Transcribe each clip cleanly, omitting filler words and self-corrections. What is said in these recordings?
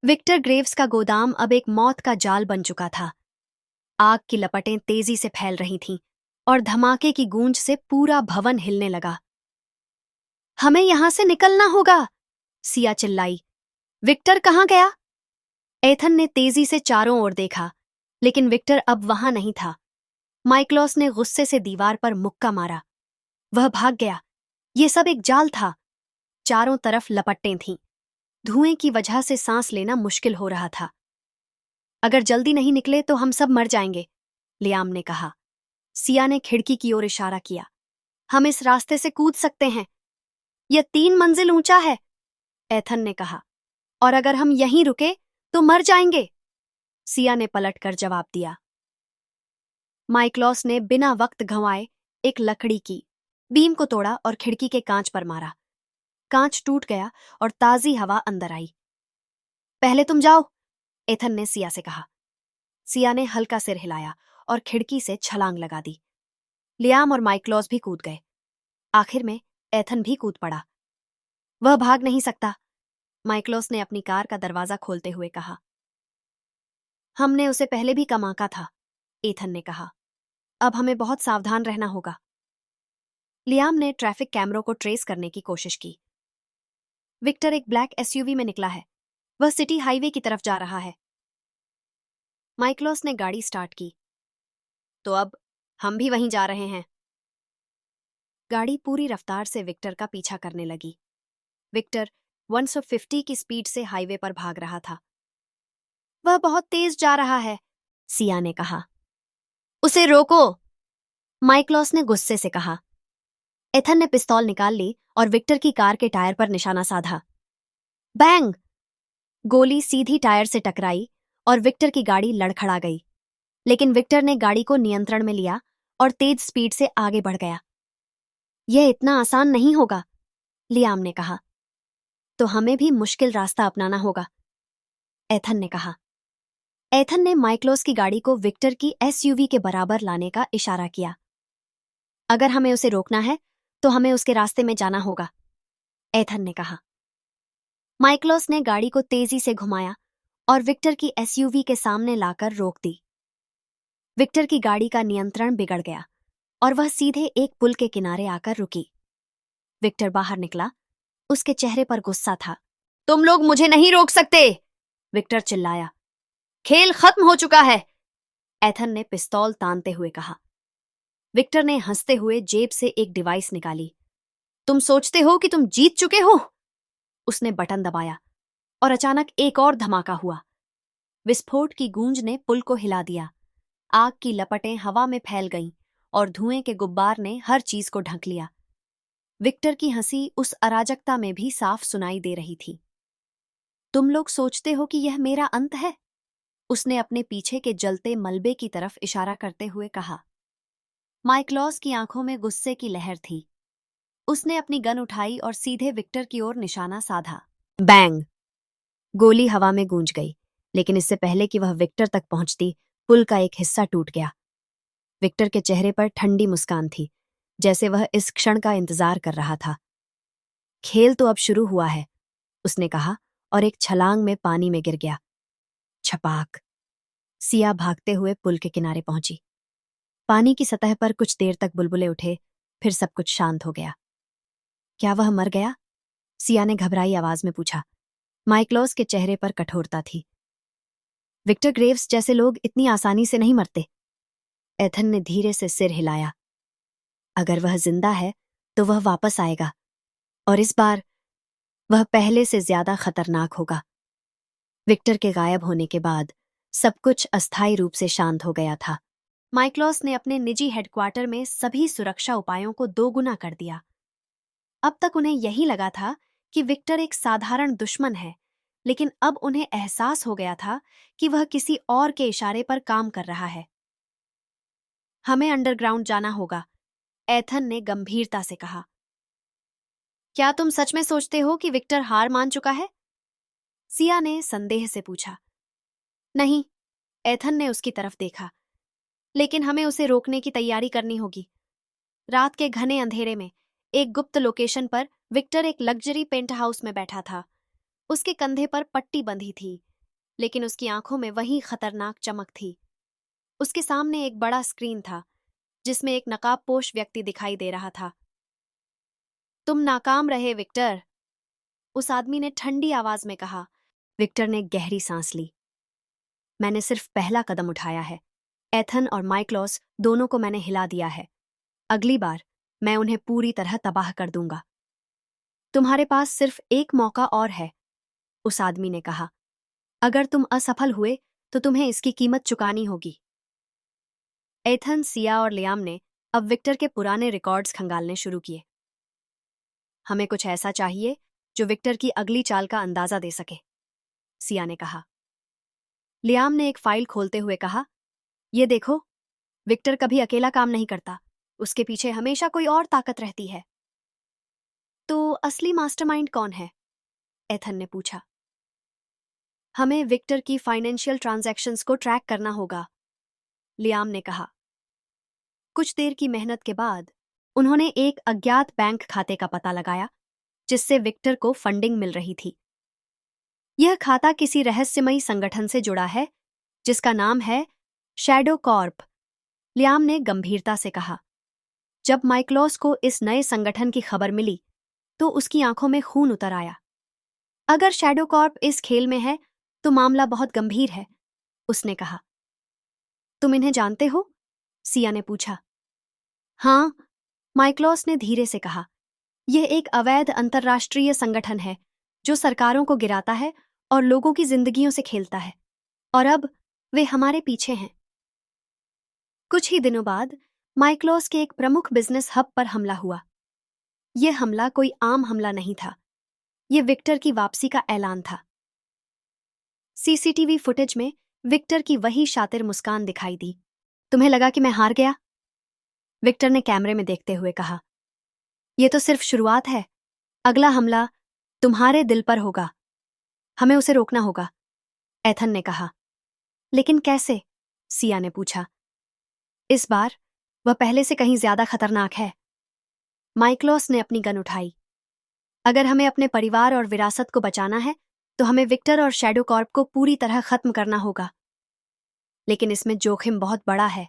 Victor Graves का गोदाम अब एक मौत का जाल बन चुका था। आग की लपटें तेजी से फैल रही थीं और धमाके की गूंज से पूरा भवन हिलने लगा। हमें यहां से निकलना होगा, सिया चिल्लाई। विक्टर कहाँ गया? एथन ने तेजी से चारों ओर देखा, लेकिन विक्टर अब वहां नहीं था। माइक्लोस ने गुस्से से दीवार पर मुक्का मारा। वह भाग गया। ये सब एक जाल था। चारों तरफ लपटें थीं। धुएं की वजह से सांस लेना मुश्किल हो रहा था। अगर जल्दी नहीं निकले तो हम सब मर जाएंगे, लियाम ने कहा। सिया ने खिड़की की ओर इशारा किया। हम इस रास्ते से कूद सकते हैं। यह 3 मंजिल ऊंचा है, एथन ने कहा। और अगर हम यहीं रुके तो मर जाएंगे, सिया ने पलटकर जवाब दिया। माइक्लोस ने बिना वक्त गंवाए एक लकड़ी की बीम को तोड़ा और खिड़की के कांच पर मारा। कांच टूट गया और ताजी हवा अंदर आई। पहले तुम जाओ, एथन ने सिया से कहा। सिया ने हल्का सिर हिलाया और खिड़की से छलांग लगा दी। लियाम और माइक्लोस भी कूद गए। आखिर में एथन भी कूद पड़ा। वह भाग नहीं सकता, माइक्लोस ने अपनी कार का दरवाजा खोलते हुए कहा। हमने उसे पहले भी कम आंका था, एथन ने कहा। अब हमें बहुत सावधान रहना होगा। लियाम ने ट्रैफिक कैमरों को ट्रेस करने की कोशिश की। विक्टर एक ब्लैक एसयूवी में निकला है। वह सिटी हाईवे की तरफ जा रहा है। माइक्लोस ने गाड़ी स्टार्ट की। तो अब हम भी वहीं जा रहे हैं। गाड़ी पूरी रफ्तार से विक्टर का पीछा करने लगी। विक्टर 150 की स्पीड से हाईवे पर भाग रहा था। वह बहुत तेज जा रहा है, सिया ने कहा। उसे रोको, माइक्लोस ने गुस्से से कहा। एथन ने पिस्तौल निकाल ली और विक्टर की कार के टायर पर निशाना साधा। बैंग! गोली सीधी टायर से टकराई और विक्टर की गाड़ी लड़खड़ा गई। लेकिन विक्टर ने गाड़ी को नियंत्रण में लिया और तेज स्पीड से आगे बढ़ गया। यह इतना आसान नहीं होगा, लियाम ने कहा। तो हमें भी मुश्किल रास्ता अपनाना होगा, एथन ने कहा। एथन ने माइक्लोस की गाड़ी को विक्टर की एसयूवी के बराबर लाने का इशारा किया। अगर हमें उसे रोकना है तो हमें उसके रास्ते में जाना होगा, एथन ने कहा। माइक्लोस ने गाड़ी को तेजी से घुमाया और विक्टर की एसयूवी के सामने लाकर रोक दी। विक्टर की गाड़ी का नियंत्रण बिगड़ गया और वह सीधे एक पुल के किनारे आकर रुकी। विक्टर बाहर निकला। उसके चेहरे पर गुस्सा था। तुम लोग मुझे नहीं रोक सकते, विक्टर चिल्लाया। खेल खत्म हो चुका है, एथन ने पिस्तौल तानते हुए कहा। विक्टर ने हंसते हुए जेब से एक डिवाइस निकाली। तुम सोचते हो कि तुम जीत चुके हो? उसने बटन दबाया और अचानक एक और धमाका हुआ। विस्फोट की गूंज ने पुल को हिला दिया। आग की लपटें हवा में फैल गईं और धुएं के गुब्बार ने हर चीज को ढक लिया। विक्टर की हंसी उस अराजकता में भी साफ सुनाई दे रही थी। तुम लोग सोचते हो कि यह मेरा अंत है? उसने अपने पीछे के जलते मलबे की तरफ इशारा करते हुए कहा। माइक्लोस की आंखों में गुस्से की लहर थी। उसने अपनी गन उठाई और सीधे विक्टर की ओर निशाना साधा। बैंग! गोली हवा में गूंज गई, लेकिन इससे पहले कि वह विक्टर तक पहुंचती, पुल का एक हिस्सा टूट गया। विक्टर के चेहरे पर ठंडी मुस्कान थी, जैसे वह इस क्षण का इंतजार कर रहा था। खेल तो अब शुरू हुआ है, उसने कहा और एक छलांग में पानी में गिर गया। छपाक! सिया भागते हुए पुल के किनारे पहुंची। पानी की सतह पर कुछ देर तक बुलबुले उठे, फिर सब कुछ शांत हो गया। क्या वह मर गया? सिया ने घबराई आवाज में पूछा। माइक्लोस के चेहरे पर कठोरता थी। विक्टर ग्रेव्स जैसे लोग इतनी आसानी से नहीं मरते, एथन ने धीरे से सिर हिलाया। अगर वह जिंदा है तो वह वापस आएगा, और इस बार वह पहले से ज्यादा खतरनाक होगा। विक्टर के गायब होने के बाद सब कुछ अस्थायी रूप से शांत हो गया था। माइक्लोस ने अपने निजी हेडक्वार्टर में सभी सुरक्षा उपायों को दोगुना कर दिया। अब तक उन्हें यही लगा था कि विक्टर एक साधारण दुश्मन है, लेकिन अब उन्हें एहसास हो गया था कि वह किसी और के इशारे पर काम कर रहा है। हमें अंडरग्राउंड जाना होगा, एथन ने गंभीरता से कहा। क्या तुम सच में सोचते हो कि विक्टर हार मान चुका है? सिया ने संदेह से पूछा। नहीं, एथन ने उसकी तरफ देखा। लेकिन हमें उसे रोकने की तैयारी करनी होगी। रात के घने अंधेरे में एक गुप्त लोकेशन पर विक्टर एक लग्जरी पेंट हाउस में बैठा था। उसके कंधे पर पट्टी बंधी थी, लेकिन उसकी आंखों में वही खतरनाक चमक थी। उसके सामने एक बड़ा स्क्रीन था जिसमें एक नकाबपोश व्यक्ति दिखाई दे रहा था। तुम नाकाम रहे विक्टर, उस आदमी ने ठंडी आवाज में कहा। विक्टर ने गहरी सांस ली। मैंने सिर्फ पहला कदम उठाया है। एथन और माइक्लोस दोनों को मैंने हिला दिया है। अगली बार मैं उन्हें पूरी तरह तबाह कर दूंगा। तुम्हारे पास सिर्फ एक मौका और है, उस आदमी ने कहा। अगर तुम असफल हुए तो तुम्हें इसकी कीमत चुकानी होगी। एथन, सिया और लियाम ने अब विक्टर के पुराने रिकॉर्ड्स खंगालने शुरू किए। हमें कुछ ऐसा चाहिए जो विक्टर की अगली चाल का अंदाजा दे सके, सिया ने कहा। लियाम ने एक फाइल खोलते हुए कहा, ये देखो, विक्टर कभी अकेला काम नहीं करता, उसके पीछे हमेशा कोई और ताकत रहती है। तो असली मास्टरमाइंड कौन है? एथन ने पूछा। हमें विक्टर की फाइनेंशियल ट्रांजैक्शंस को ट्रैक करना होगा, लियाम ने कहा। कुछ देर की मेहनत के बाद उन्होंने एक अज्ञात बैंक खाते का पता लगाया जिससे विक्टर को फंडिंग मिल रही थी। यह खाता किसी रहस्यमयी संगठन से जुड़ा है जिसका नाम है शैडो कॉर्प, लियाम ने गंभीरता से कहा। जब माइक्लोस को इस नए संगठन की खबर मिली तो उसकी आंखों में खून उतर आया। अगर शैडो कॉर्प इस खेल में है तो मामला बहुत गंभीर है, उसने कहा। तुम इन्हें जानते हो? सिया ने पूछा। हाँ, माइक्लोस ने धीरे से कहा। यह एक अवैध अंतर्राष्ट्रीय संगठन है जो सरकारों को गिराता है और लोगों की जिंदगियों से खेलता है, और अब वे हमारे पीछे हैं। कुछ ही दिनों बाद माइक्लोस के एक प्रमुख बिजनेस हब पर हमला हुआ। यह हमला कोई आम हमला नहीं था, यह विक्टर की वापसी का ऐलान था। सीसीटीवी फुटेज में विक्टर की वही शातिर मुस्कान दिखाई दी। तुम्हें लगा कि मैं हार गया? विक्टर ने कैमरे में देखते हुए कहा। यह तो सिर्फ शुरुआत है, अगला हमला तुम्हारे दिल पर होगा। हमें उसे रोकना होगा, एथन ने कहा। लेकिन कैसे? सिया ने पूछा। इस बार वह पहले से कहीं ज्यादा खतरनाक है। माइक्लोस ने अपनी गन उठाई। अगर हमें अपने परिवार और विरासत को बचाना है तो हमें विक्टर और शैडो कॉर्प को पूरी तरह खत्म करना होगा। लेकिन इसमें जोखिम बहुत बड़ा है,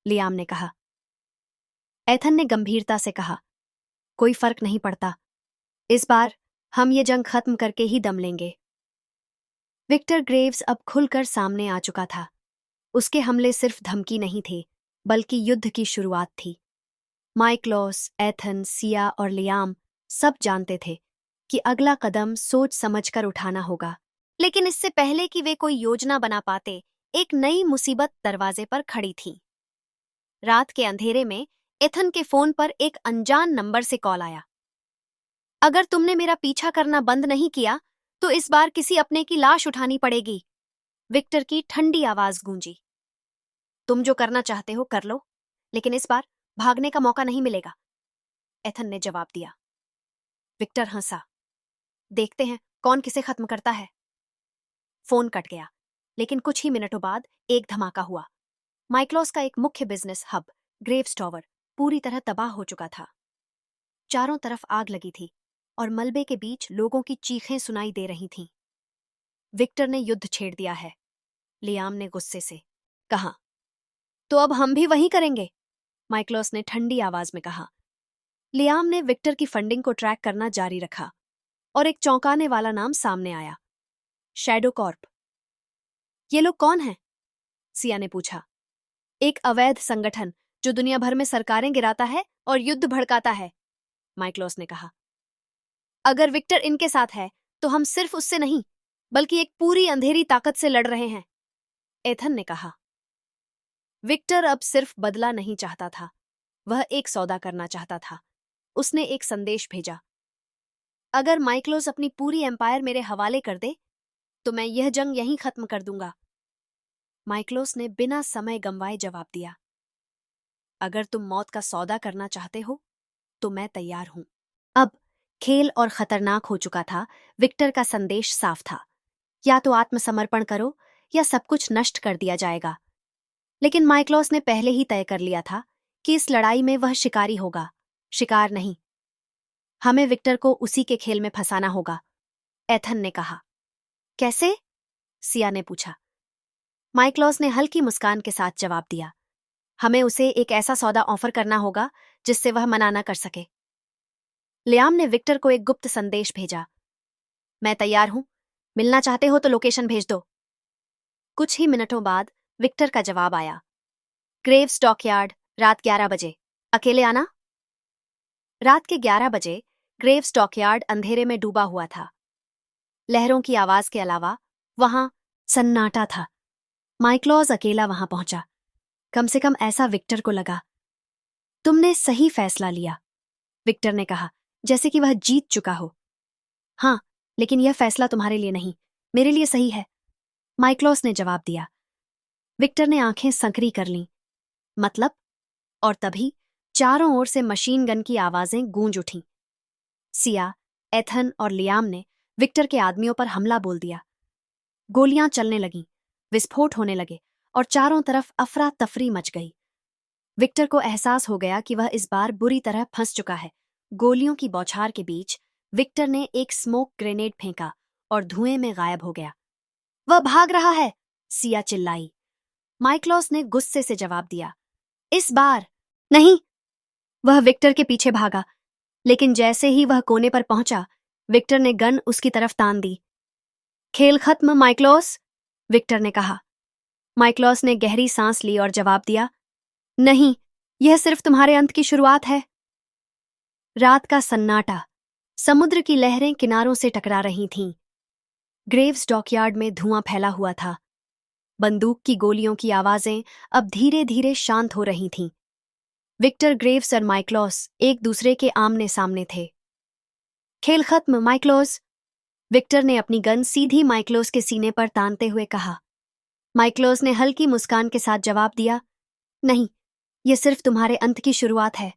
लियाम ने कहा। एथन ने गंभीरता से कहा। कोई फर्क नहीं पड़ता, इस बार हम ये जंग खत्म करके ही दम लेंगे। विक्टर ग्रेव्स अब खुलकर सामने आ चुका था। उसके हमले सिर्फ धमकी नहीं थे, बल्कि युद्ध की शुरुआत थी। माइक्लोस, एथन, सिया और लियाम सब जानते थे कि अगला कदम सोच समझकर उठाना होगा। लेकिन इससे पहले कि वे कोई योजना बना पाते, एक नई मुसीबत दरवाजे पर खड़ी थी। रात के अंधेरे में एथन के फोन पर एक अनजान नंबर से कॉल आया। अगर तुमने मेरा पीछा करना बंद नहीं किया तो इस बार किसी अपने की लाश उठानी पड़ेगी, विक्टर की ठंडी आवाज गूंजी। तुम जो करना चाहते हो कर लो, लेकिन इस बार भागने का मौका नहीं मिलेगा, एथन ने जवाब दिया। विक्टर हंसा। देखते हैं कौन किसे खत्म करता है। फोन कट गया, लेकिन कुछ ही मिनटों बाद एक धमाका हुआ। माइक्लोस का एक मुख्य बिजनेस हब, ग्रेव्स टॉवर, पूरी तरह तबाह हो चुका था। चारों तरफ आग लगी थी और मलबे के बीच लोगों की चीखें सुनाई दे रही थीं। विक्टर ने युद्ध छेड़ दिया है, लियाम ने गुस्से से कहा। तो अब हम भी वही करेंगे, माइक्लोस ने ठंडी आवाज में कहा। लियाम ने विक्टर की फंडिंग को ट्रैक करना जारी रखा और एक चौंकाने वाला नाम सामने आया, शैडो कॉर्प। ये लोग कौन हैं? सिया ने पूछा। एक अवैध संगठन जो दुनिया भर में सरकारें गिराता है और युद्ध भड़काता है, माइक्लोस ने कहा। अगर विक्टर इनके साथ है तो हम सिर्फ उससे नहीं बल्कि एक पूरी अंधेरी ताकत से लड़ रहे हैं, एथन ने कहा। विक्टर अब सिर्फ बदला नहीं चाहता था, वह एक सौदा करना चाहता था। उसने एक संदेश भेजा। अगर माइक्लोस अपनी पूरी एम्पायर मेरे हवाले कर दे तो मैं यह जंग यहीं खत्म कर दूंगा। माइक्लोस ने बिना समय गंवाए जवाब दिया। अगर तुम मौत का सौदा करना चाहते हो तो मैं तैयार हूं। अब खेल और खतरनाक हो चुका था। विक्टर का संदेश साफ था, या तो आत्मसमर्पण करो या सब कुछ नष्ट कर दिया जाएगा। लेकिन माइक्लोस ने पहले ही तय कर लिया था कि इस लड़ाई में वह शिकारी होगा, शिकार नहीं। हमें विक्टर को उसी के खेल में फंसाना होगा, एथन ने कहा। कैसे? सिया ने पूछा। माइक्लोस ने हल्की मुस्कान के साथ जवाब दिया, हमें उसे एक ऐसा सौदा ऑफर करना होगा जिससे वह मना न कर सके। लियाम ने विक्टर को एक गुप्त संदेश भेजा, मैं तैयार हूं, मिलना चाहते हो तो लोकेशन भेज दो। कुछ ही मिनटों बाद विक्टर का जवाब आया, ग्रेव्स डॉकयार्ड, रात 11 बजे, अकेले आना। रात के 11 बजे ग्रेव्स डॉकयार्ड अंधेरे में डूबा हुआ था। लहरों की आवाज के अलावा वहां सन्नाटा था। माइक्लोस अकेला वहां पहुंचा। कम से कम ऐसा विक्टर को लगा। तुमने सही फैसला लिया, विक्टर ने कहा, जैसे कि वह जीत चुका हो। हाँ, लेकिन यह फैसला तुम्हारे लिए नहीं, मेरे लिए सही है, माइक्लोस ने जवाब दिया। विक्टर ने आंखें संकरी कर लीं। मतलब? और तभी चारों ओर से मशीन गन की आवाजें गूंज उठीं। सिया, एथन और लियाम ने विक्टर के आदमियों पर हमला बोल दिया। गोलियां चलने लगीं, विस्फोट होने लगे और चारों तरफ अफरा तफरी मच गई। विक्टर को एहसास हो गया कि वह इस बार बुरी तरह फंस चुका है। गोलियों की बौछार के बीच विक्टर ने एक स्मोक ग्रेनेड फेंका और धुएं में गायब हो गया। वह भाग रहा है, सिया चिल्लाई। माइक्लोस ने गुस्से से जवाब दिया, इस बार नहीं। वह विक्टर के पीछे भागा, लेकिन जैसे ही वह कोने पर पहुंचा, विक्टर ने गन उसकी तरफ तान दी। खेल खत्म माइक्लोस, विक्टर ने कहा। माइक्लोस ने गहरी सांस ली और जवाब दिया, नहीं, यह सिर्फ तुम्हारे अंत की शुरुआत है। रात का सन्नाटा, समुद्र की लहरें किनारों से टकरा रही थीं। ग्रेव्स डॉकयार्ड में धुआं फैला हुआ था। बंदूक की गोलियों की आवाजें अब धीरे धीरे शांत हो रही थीं। विक्टर, ग्रेव्स और माइक्लोस एक दूसरे के आमने सामने थे। खेल खत्म माइक्लोस, विक्टर ने अपनी गन सीधी माइक्लोस के सीने पर तानते हुए कहा। माइक्लोस ने हल्की मुस्कान के साथ जवाब दिया, नहीं, यह सिर्फ तुम्हारे अंत की शुरुआत है।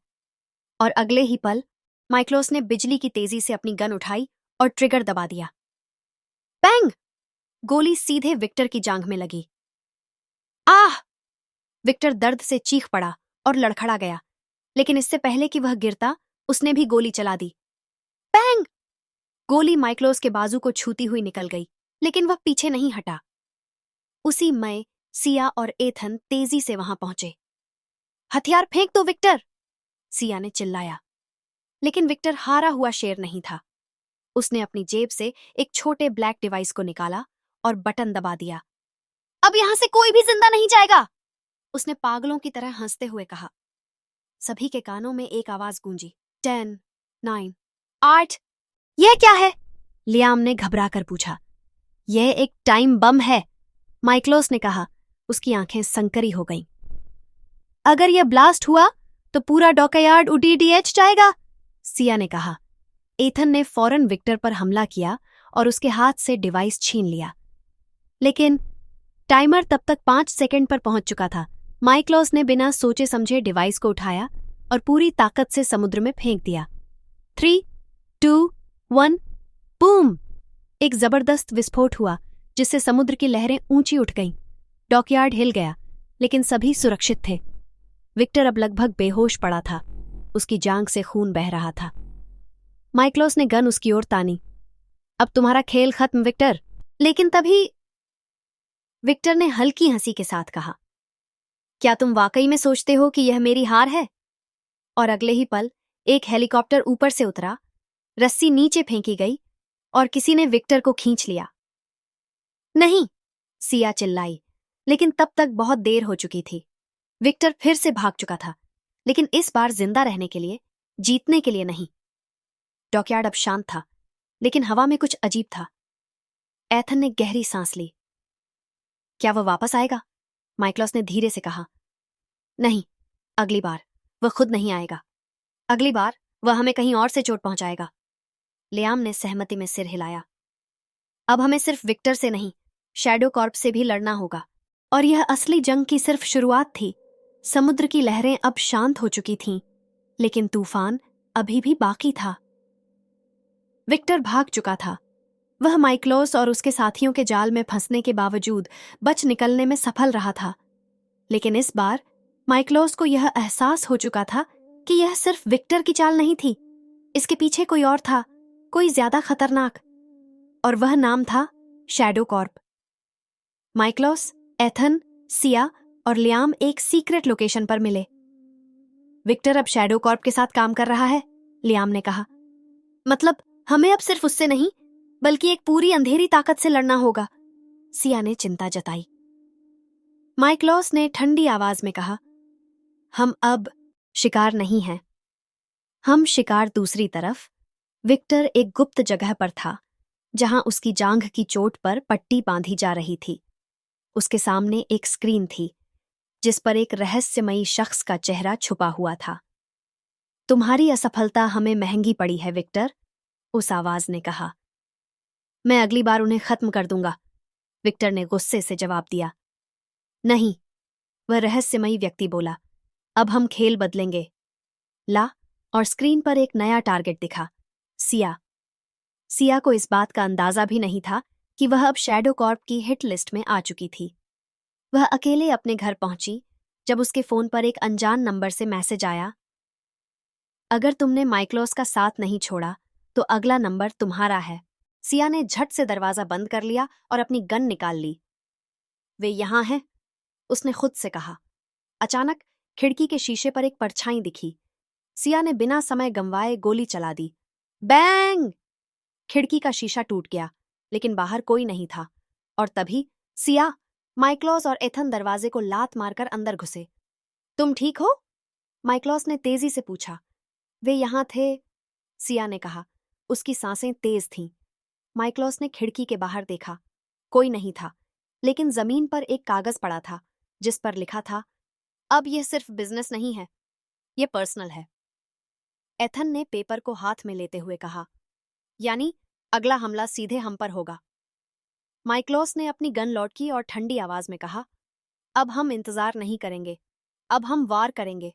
और अगले ही पल माइक्लोस ने बिजली की तेजी से अपनी गन उठाई और ट्रिगर दबा दिया। बैंग! गोली सीधे विक्टर की जांघ में लगी। आह! विक्टर दर्द से चीख पड़ा और लड़खड़ा गया, लेकिन इससे पहले कि वह गिरता, उसने भी गोली चला दी। बैंग! गोली माइक्लोस के बाजू को छूती हुई निकल गई, लेकिन वह पीछे नहीं हटा। उसी मय सिया और एथन तेजी से वहां पहुंचे। हथियार फेंक दो विक्टर, सिया ने चिल्लाया। लेकिन विक्टर हारा हुआ शेर नहीं था। उसने अपनी जेब से एक छोटे ब्लैक डिवाइस को निकाला और बटन दबा दिया। अब यहां से कोई भी जिंदा नहीं जाएगा, उसने पागलों की तरह हंसते हुए कहा। सभी के कानों में एक आवाज गूंजी, 10, 9, 8। यह क्या है? लियाम ने घबराकर पूछा। यह एक टाइम बम है, माइक्लोस ने कहा। उसकी आंखें संकरी हो गईं। अगर यह ब्लास्ट हुआ तो पूरा डॉकयार्ड उड़ीडीएच जाएगा, सिया ने कहा। एथन ने फौरन विक्टर पर हमला किया और उसके हाथ से डिवाइस छीन लिया। लेकिन टाइमर तब तक 5 सेकंड पर पहुंच चुका था। माइक्लोस ने बिना सोचे समझे डिवाइस को उठाया और पूरी ताकत से समुद्र में फेंक दिया। 3, 2, 1, बूम! एक जबरदस्त विस्फोट हुआ जिससे समुद्र की लहरें ऊंची उठ गईं। डॉकयार्ड हिल गया, लेकिन सभी सुरक्षित थे। विक्टर अब लगभग बेहोश पड़ा था। उसकी जांघ से खून बह रहा था। माइक्लोस ने गन उसकी ओर तानी। अब तुम्हारा खेल खत्म विक्टर। लेकिन तभी विक्टर ने हल्की हंसी के साथ कहा, क्या तुम वाकई में सोचते हो कि यह मेरी हार है? और अगले ही पल एक हेलीकॉप्टर ऊपर से उतरा, रस्सी नीचे फेंकी गई और किसी ने विक्टर को खींच लिया। नहीं, सिया चिल्लाई, लेकिन तब तक बहुत देर हो चुकी थी। विक्टर फिर से भाग चुका था, लेकिन इस बार जिंदा रहने के लिए, जीतने के लिए नहीं। डॉकयार्ड अब शांत था, लेकिन हवा में कुछ अजीब था। एथन ने गहरी सांस ली। क्या वह वापस आएगा? माइक्लोस ने धीरे से कहा। नहीं, अगली बार वह खुद नहीं आएगा। अगली बार वह हमें कहीं और से चोट पहुंचाएगा। लियाम ने सहमति में सिर हिलाया। अब हमें सिर्फ विक्टर से नहीं, शैडो कॉर्प से भी लड़ना होगा। और यह असली जंग की सिर्फ शुरुआत थी। समुद्र की लहरें अब शांत हो चुकी थीं, लेकिन तूफान अभी भी बाकी था। विक्टर भाग चुका था। वह माइक्लोस और उसके साथियों के जाल में फंसने के बावजूद बच निकलने में सफल रहा था। लेकिन इस बार माइक्लोस को यह एहसास हो चुका था कि यह सिर्फ विक्टर की चाल नहीं थी। इसके पीछे कोई और था, कोई ज्यादा खतरनाक। और वह नाम था शैडो कॉर्प। माइक्लोस, एथन, सिया और लियाम एक सीक्रेट लोकेशन पर मिले। विक्टर अब शैडो कॉर्प के साथ काम कर रहा है, लियाम ने कहा। मतलब हमें अब सिर्फ उससे नहीं बल्कि एक पूरी अंधेरी ताकत से लड़ना होगा, सिया ने चिंता जताई। माइक्लोस ने ठंडी आवाज में कहा, हम अब शिकार नहीं हैं। हम शिकार दूसरी तरफ। विक्टर एक गुप्त जगह पर था जहां उसकी जांघ की चोट पर पट्टी बांधी जा रही थी। उसके सामने एक स्क्रीन थी जिस पर एक रहस्यमयी शख्स का चेहरा छुपा हुआ था। तुम्हारी असफलता हमें महंगी पड़ी है विक्टर, उस आवाज ने कहा। मैं अगली बार उन्हें खत्म कर दूंगा, विक्टर ने गुस्से से जवाब दिया। नहीं, वह रहस्यमयी व्यक्ति बोला, अब हम खेल बदलेंगे। ला, और स्क्रीन पर एक नया टारगेट दिखा, सिया। सिया को इस बात का अंदाजा भी नहीं था कि वह अब शैडो कॉर्प की हिट लिस्ट में आ चुकी थी। वह अकेले अपने घर पहुंची जब उसके फोन पर एक अनजान नंबर से मैसेज आया, अगर तुमने माइक्लोस का साथ नहीं छोड़ा तो अगला नंबर तुम्हारा है। सिया ने झट से दरवाजा बंद कर लिया और अपनी गन निकाल ली। वे यहां हैं, उसने खुद से कहा। अचानक खिड़की के शीशे पर एक परछाई दिखी। सिया ने बिना समय गंवाए गोली चला दी। बैंग! खिड़की का शीशा टूट गया, लेकिन बाहर कोई नहीं था। और तभी सिया, माइक्लोस और एथन दरवाजे को लात मारकर अंदर घुसे। तुम ठीक हो? माइक्लोस ने तेजी से पूछा। वे यहां थे, सिया ने कहा। उसकी सांसें तेज थीं। माइक्लोस ने खिड़की के बाहर देखा। कोई नहीं था, लेकिन जमीन पर एक कागज पड़ा था जिस पर लिखा था, अब यह सिर्फ बिजनेस नहीं है, यह पर्सनल है। एथन ने पेपर को हाथ में लेते हुए कहा, यानी अगला हमला सीधे हम पर होगा। माइक्लोस ने अपनी गन लौटकी और ठंडी आवाज में कहा, अब हम इंतजार नहीं करेंगे, अब हम वार करेंगे।